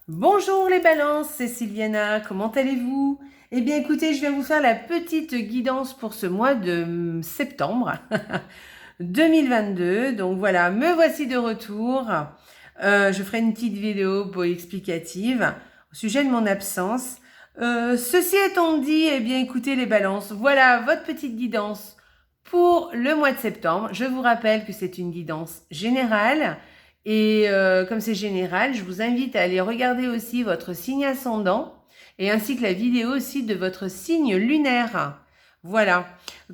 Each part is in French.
Bonjour les balances, c'est Sylviana, comment allez-vous? Eh bien écoutez, je viens vous faire la petite guidance pour ce mois de septembre 2022. Donc voilà, me voici de retour. Je ferai une petite vidéo pour explicative au sujet de mon absence. Ceci étant dit, eh bien écoutez les balances, voilà votre petite guidance pour le mois de septembre. Je vous rappelle que c'est une guidance générale. Et comme c'est général, je vous invite à aller regarder aussi votre signe ascendant et ainsi que la vidéo aussi de votre signe lunaire. Voilà,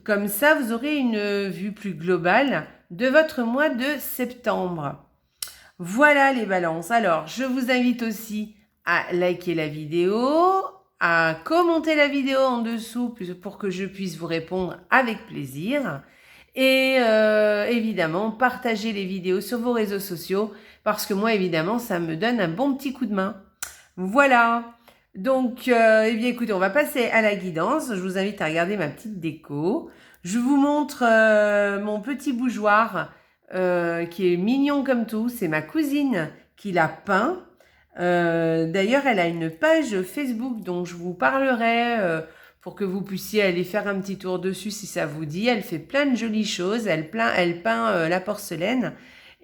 comme ça vous aurez une vue plus globale de votre mois de septembre. Voilà les balances. Alors, je vous invite aussi à liker la vidéo, à commenter la vidéo en dessous pour que je puisse vous répondre avec plaisir. Et évidemment, partagez les vidéos sur vos réseaux sociaux parce que moi, évidemment, ça me donne un bon petit coup de main. Voilà. Donc, eh bien, écoutez, on va passer à la guidance. Je vous invite à regarder ma petite déco. Je vous montre mon petit bougeoir qui est mignon comme tout. C'est ma cousine qui l'a peint. D'ailleurs, elle a une page Facebook dont je vous parlerai pour que vous puissiez aller faire un petit tour dessus si ça vous dit. Elle fait plein de jolies choses. Elle peint la porcelaine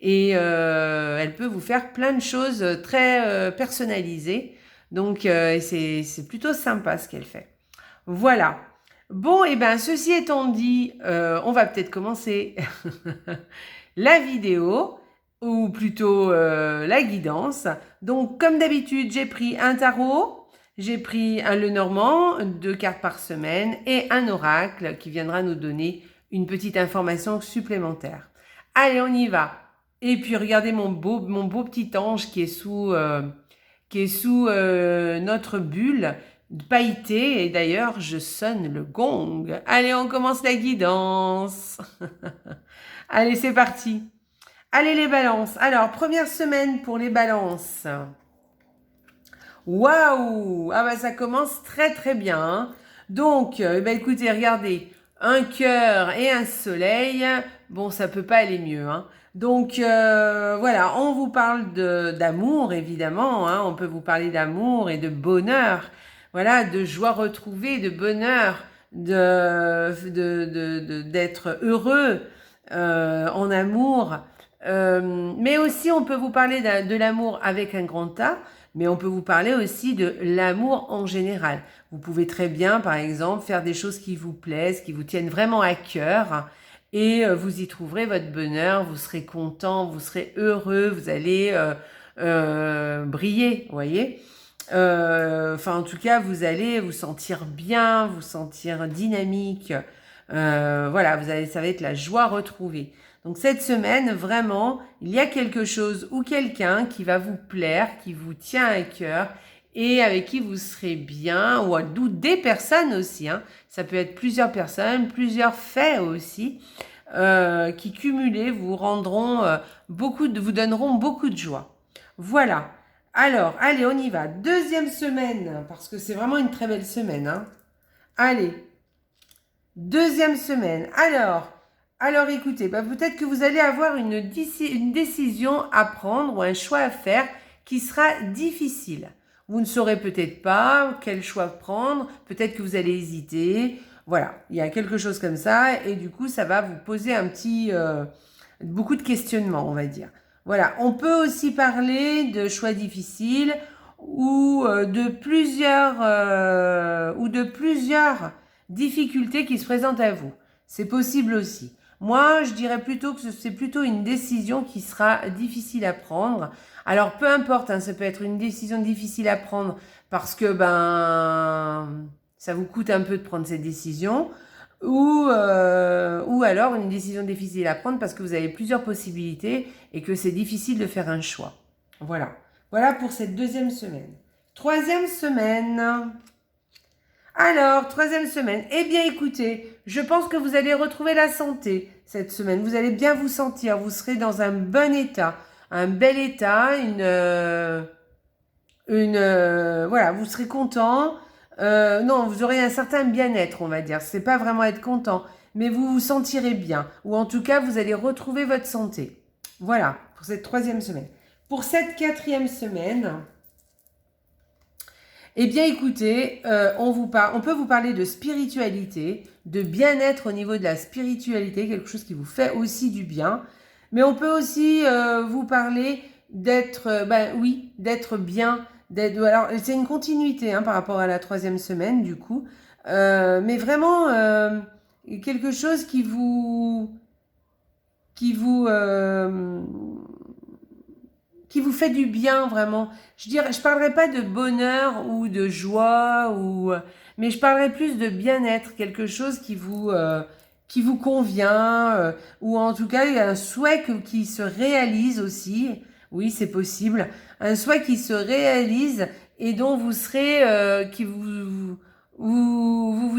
et elle peut vous faire plein de choses très personnalisées. Donc, c'est plutôt sympa ce qu'elle fait. Voilà. Bon, et bien, ceci étant dit, on va peut-être commencer la vidéo, ou plutôt la guidance. Donc, comme d'habitude, j'ai pris un tarot, j'ai pris un Lenormand, 2 cartes par semaine, et un oracle qui viendra nous donner une petite information supplémentaire. Allez, on y va. Et puis, regardez mon beau petit ange qui est sous notre bulle pailletée. Et d'ailleurs, je sonne le gong. Allez, on commence la guidance. Allez, c'est parti. Allez les balances. Alors, première semaine pour les balances. Waouh! Ah bah ça commence très très bien. Hein. Donc, écoutez, regardez, un cœur et un soleil. Bon, ça peut pas aller mieux. Hein. Donc, voilà, on vous parle d'amour, évidemment. Hein. On peut vous parler d'amour et de bonheur. Voilà, de joie retrouvée, de bonheur, d'être heureux en amour. Mais aussi, on peut vous parler de l'amour avec un grand A, mais on peut vous parler aussi de l'amour en général. Vous pouvez très bien, par exemple, faire des choses qui vous plaisent, qui vous tiennent vraiment à cœur, et vous y trouverez votre bonheur, vous serez content, vous serez heureux, vous allez briller, vous voyez. Enfin, en tout cas, vous allez vous sentir bien, vous sentir dynamique. Voilà, ça va être la joie retrouvée. Donc cette semaine, vraiment, il y a quelque chose ou quelqu'un qui va vous plaire, qui vous tient à cœur et avec qui vous serez bien, ou des personnes aussi. Hein. Ça peut être plusieurs personnes, plusieurs faits aussi, qui cumulés vous rendront vous donneront beaucoup de joie. Voilà. Alors, allez, on y va. Deuxième semaine, parce que c'est vraiment une très belle semaine. Hein. Allez, deuxième semaine. Alors écoutez, peut-être que vous allez avoir une décision à prendre ou un choix à faire qui sera difficile. Vous ne saurez peut-être pas quel choix prendre, peut-être que vous allez hésiter. Voilà, il y a quelque chose comme ça et du coup, ça va vous poser beaucoup de questionnements, on va dire. Voilà, on peut aussi parler de choix difficiles ou de plusieurs difficultés qui se présentent à vous. C'est possible aussi. Moi, je dirais plutôt que c'est plutôt une décision qui sera difficile à prendre. Alors, peu importe, hein, ça peut être une décision difficile à prendre parce que ça vous coûte un peu de prendre cette décision, ou alors une décision difficile à prendre parce que vous avez plusieurs possibilités et que c'est difficile de faire un choix. Voilà. Voilà pour cette deuxième semaine. Troisième semaine. Alors, troisième semaine. Eh bien, écoutez, je pense que vous allez retrouver la santé cette semaine. Vous allez bien vous sentir. Vous serez dans un bon état, un bel état, voilà, vous serez content. Non, vous aurez un certain bien-être, on va dire. C'est pas vraiment être content, mais vous vous sentirez bien. Ou en tout cas, vous allez retrouver votre santé. Voilà, pour cette troisième semaine. Pour cette quatrième semaine, Eh bien, écoutez, on peut vous parler de spiritualité, de bien-être au niveau de la spiritualité, quelque chose qui vous fait aussi du bien. Mais on peut aussi vous parler d'être, oui, d'être bien. Alors, c'est une continuité par rapport à la 3e semaine, du coup. Mais vraiment, quelque chose qui vous, qui vous fait du bien vraiment. Je parlerai pas de bonheur ou de joie mais je parlerai plus de bien-être, quelque chose qui vous convient ou en tout cas il y a un souhait qui se réalise aussi. Oui, c'est possible. Un souhait qui se réalise et dont vous serez qui vous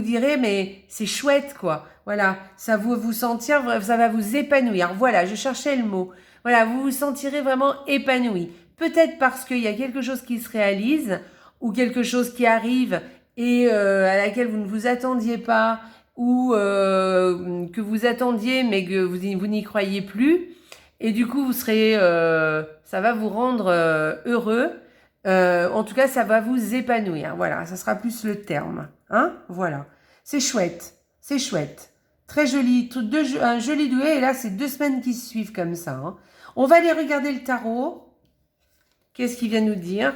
direz mais c'est chouette quoi. Voilà, ça vous sentir, ça va vous épanouir. Voilà, je cherchais le mot. Voilà, vous vous sentirez vraiment épanoui. Peut-être parce qu'il y a quelque chose qui se réalise ou quelque chose qui arrive et à laquelle vous ne vous attendiez pas ou que vous attendiez mais que vous n'y croyez plus. Et du coup, vous serez, ça va vous rendre heureux. En tout cas, ça va vous épanouir. Voilà, ça sera plus le terme. Voilà. C'est chouette. C'est chouette. Très joli. Un joli doué. Et là, c'est 2 semaines qui se suivent comme ça. On va aller regarder le tarot. Qu'est-ce qu'il vient nous dire?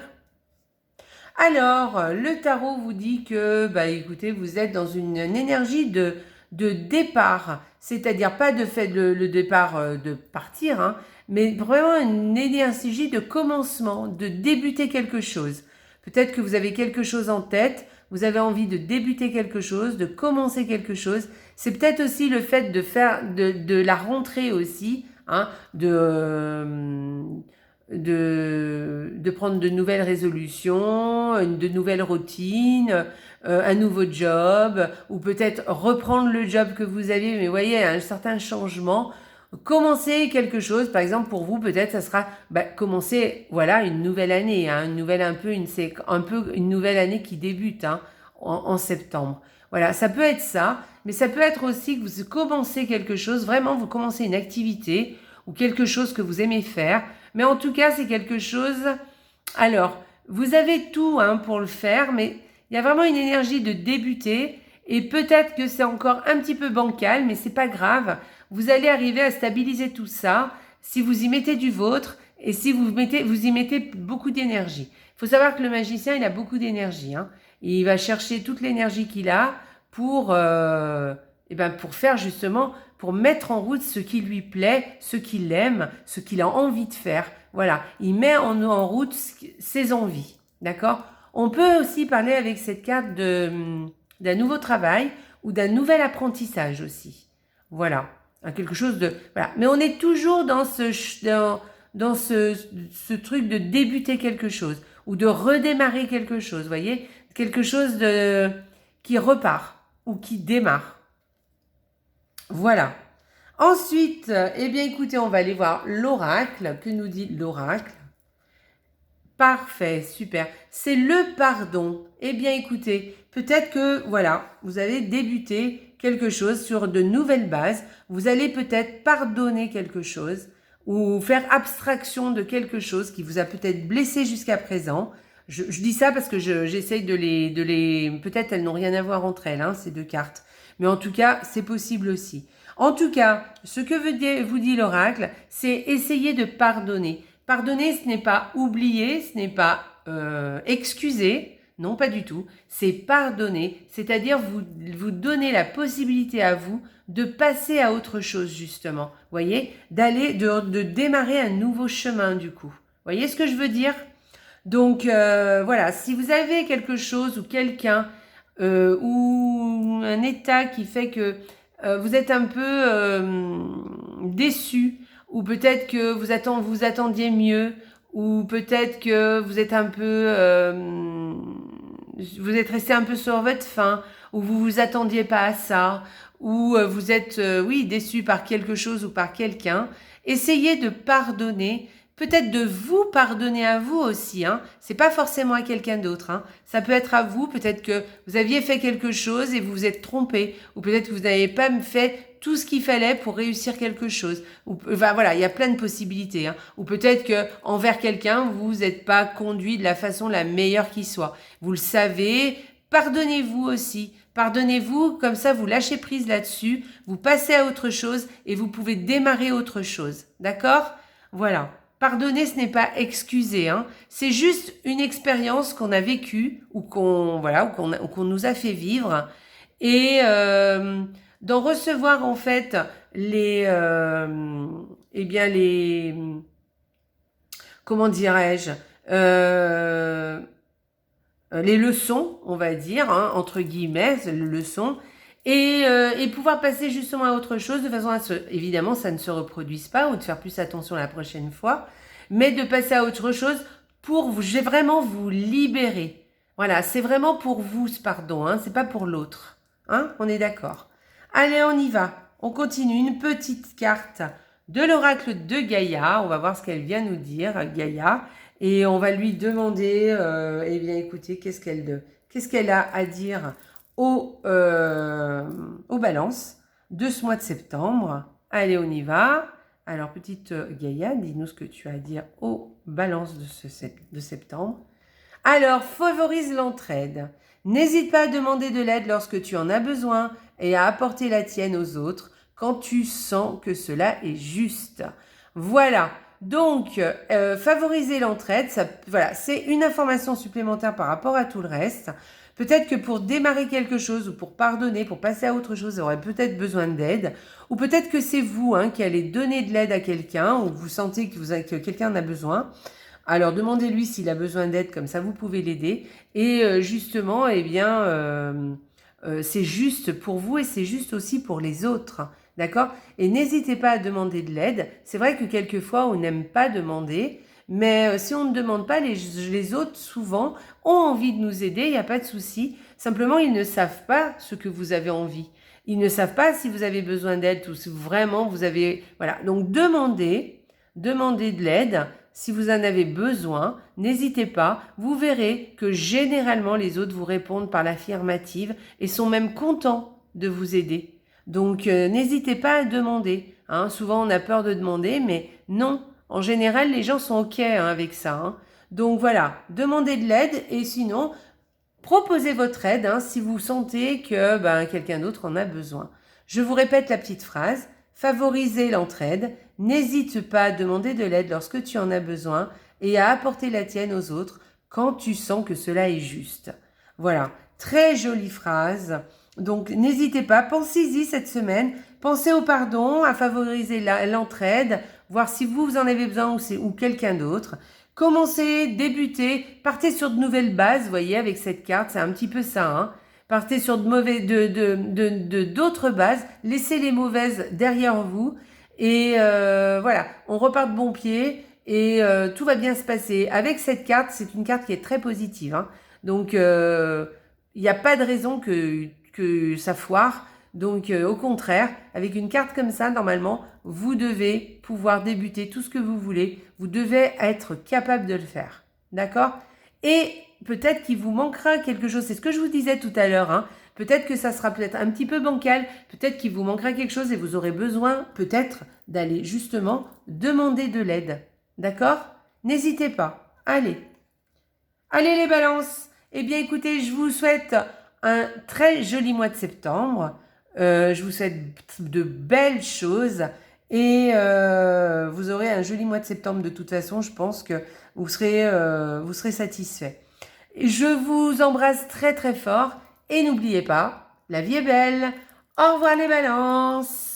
Alors, le tarot vous dit que, écoutez, vous êtes dans une énergie de départ. C'est-à-dire pas de fait le départ de partir, mais vraiment une énergie de commencement, de débuter quelque chose. Peut-être que vous avez quelque chose en tête, vous avez envie de débuter quelque chose, de commencer quelque chose. C'est peut-être aussi le fait de faire de la rentrée aussi, de prendre de nouvelles résolutions, de nouvelles routines, un nouveau job, ou peut-être reprendre le job que vous aviez, mais vous voyez, un certain changement. Commencer quelque chose, par exemple pour vous peut-être ça sera commencer voilà une nouvelle année, c'est un peu une nouvelle année qui débute en septembre. Voilà, ça peut être ça, mais ça peut être aussi que vous commencez quelque chose, vraiment vous commencez une activité ou quelque chose que vous aimez faire, mais en tout cas c'est quelque chose. Alors vous avez tout pour le faire, mais il y a vraiment une énergie de débuter et peut-être que c'est encore un petit peu bancal, mais c'est pas grave. Vous allez arriver à stabiliser tout ça si vous y mettez du vôtre et si vous y mettez beaucoup d'énergie. Il faut savoir que le magicien, il a beaucoup d'énergie. Et il va chercher toute l'énergie qu'il a pour faire justement, pour mettre en route ce qui lui plaît, ce qu'il aime, ce qu'il a envie de faire. Voilà, il met en route ses envies. D'accord ? On peut aussi parler avec cette carte d'un nouveau travail ou d'un nouvel apprentissage aussi. Voilà. Quelque chose de voilà, mais on est toujours dans ce truc de débuter quelque chose ou de redémarrer quelque chose, vous voyez, quelque chose qui repart ou qui démarre. Voilà. Ensuite, écoutez, on va aller voir l'oracle. Que nous dit l'oracle? Parfait, super. C'est le pardon. Écoutez, peut-être que, voilà, vous avez débuté quelque chose sur de nouvelles bases. Vous allez peut-être pardonner quelque chose ou faire abstraction de quelque chose qui vous a peut-être blessé jusqu'à présent. Je dis ça parce que j'essaye de les... Peut-être elles n'ont rien à voir entre elles, ces 2 cartes. Mais en tout cas, c'est possible aussi. En tout cas, ce que vous dit l'oracle, c'est essayer de pardonner. Pardonner, ce n'est pas oublier, ce n'est pas excuser, non pas du tout, c'est pardonner, c'est-à-dire vous donner la possibilité à vous de passer à autre chose justement, voyez, de démarrer un nouveau chemin du coup. Voyez ce que je veux dire? Donc voilà, si vous avez quelque chose ou quelqu'un ou un état qui fait que vous êtes un peu déçu, ou peut-être que vous attendiez mieux, ou peut-être que vous êtes un peu, vous êtes resté un peu sur votre faim, ou vous vous attendiez pas à ça, ou vous êtes, déçu par quelque chose ou par quelqu'un. Essayez de pardonner, peut-être de vous pardonner à vous aussi. C'est pas forcément à quelqu'un d'autre. Ça peut être à vous. Peut-être que vous aviez fait quelque chose et vous vous êtes trompé, ou peut-être que vous n'avez pas fait tout ce qu'il fallait pour réussir quelque chose. Ou, enfin, voilà, il y a plein de possibilités. Hein. Ou peut-être que envers quelqu'un, vous n'êtes pas conduit de la façon la meilleure qui soit. Vous le savez, pardonnez-vous aussi. Pardonnez-vous, comme ça vous lâchez prise là-dessus, vous passez à autre chose et vous pouvez démarrer autre chose. D'accord? Voilà. Pardonner, ce n'est pas excuser. Hein. C'est juste une expérience qu'on a vécue ou qu'on nous a fait vivre. Et d'en recevoir en fait les comment dirais-je les leçons, on va dire, hein, entre guillemets, les leçons, et pouvoir passer justement à autre chose de façon à ce, évidemment, ça ne se reproduise pas ou de faire plus attention la prochaine fois, mais de passer à autre chose pour vraiment vous libérer. Voilà, c'est vraiment pour vous ce pardon, hein, c'est pas pour l'autre. Hein, on est d'accord. Allez, on y va. On continue. Une petite carte de l'oracle de Gaïa. On va voir ce qu'elle vient nous dire, Gaïa. Et on va lui demander, eh bien, écoutez, qu'est-ce qu'elle a à dire aux balances de ce mois de septembre. Allez, on y va. Alors, petite Gaïa, dis-nous ce que tu as à dire aux balances de septembre. Alors, favorise l'entraide. N'hésite pas à demander de l'aide lorsque tu en as besoin et à apporter la tienne aux autres quand tu sens que cela est juste. Voilà. Donc, favoriser l'entraide, voilà, c'est une information supplémentaire par rapport à tout le reste. Peut-être que pour démarrer quelque chose ou pour pardonner, pour passer à autre chose, vous aurez peut-être besoin d'aide. Ou peut-être que c'est vous qui allez donner de l'aide à quelqu'un ou vous sentez que quelqu'un en a besoin. Alors, demandez-lui s'il a besoin d'aide, comme ça vous pouvez l'aider. Et justement, eh bien, c'est juste pour vous et c'est juste aussi pour les autres. D'accord? Et n'hésitez pas à demander de l'aide. C'est vrai que quelquefois, on n'aime pas demander. Mais si on ne demande pas, les autres, souvent, ont envie de nous aider. Il n'y a pas de souci. Simplement, ils ne savent pas ce que vous avez envie. Ils ne savent pas si vous avez besoin d'aide ou si vraiment vous avez... Voilà. Donc, demandez de l'aide. Si vous en avez besoin, n'hésitez pas. Vous verrez que généralement, les autres vous répondent par l'affirmative et sont même contents de vous aider. Donc, n'hésitez pas à demander. Hein. Souvent, on a peur de demander, mais non. En général, les gens sont OK avec ça. Hein. Donc, voilà, demandez de l'aide et sinon, proposez votre aide si vous sentez que quelqu'un d'autre en a besoin. Je vous répète la petite phrase. Favorisez l'entraide. N'hésite pas à demander de l'aide lorsque tu en as besoin et à apporter la tienne aux autres quand tu sens que cela est juste. Voilà, très jolie phrase. Donc, n'hésitez pas, pensez-y cette semaine. Pensez au pardon, à favoriser l'entraide, voir si vous en avez besoin ou quelqu'un d'autre. Commencez, débutez, partez sur de nouvelles bases, vous voyez, avec cette carte, c'est un petit peu ça. Hein. Partez sur d'autres bases, laissez les mauvaises derrière vous. Et voilà, on repart de bon pied et tout va bien se passer. Avec cette carte, c'est une carte qui est très positive. Hein. Donc, il n'y a pas de raison que ça foire. Donc, au contraire, avec une carte comme ça, normalement, vous devez pouvoir débuter tout ce que vous voulez. Vous devez être capable de le faire. D'accord? Et peut-être qu'il vous manquera quelque chose. C'est ce que je vous disais tout à l'heure. Hein. Peut-être que ça sera peut-être un petit peu bancal. Peut-être qu'il vous manquera quelque chose et vous aurez besoin peut-être d'aller justement demander de l'aide. D'accord? N'hésitez pas. Allez. Allez les balances. Eh bien écoutez, je vous souhaite un très joli mois de septembre. Je vous souhaite de belles choses et vous aurez un joli mois de septembre de toute façon. Je pense que vous serez satisfait. Je vous embrasse très très fort et n'oubliez pas, la vie est belle. Au revoir les balances.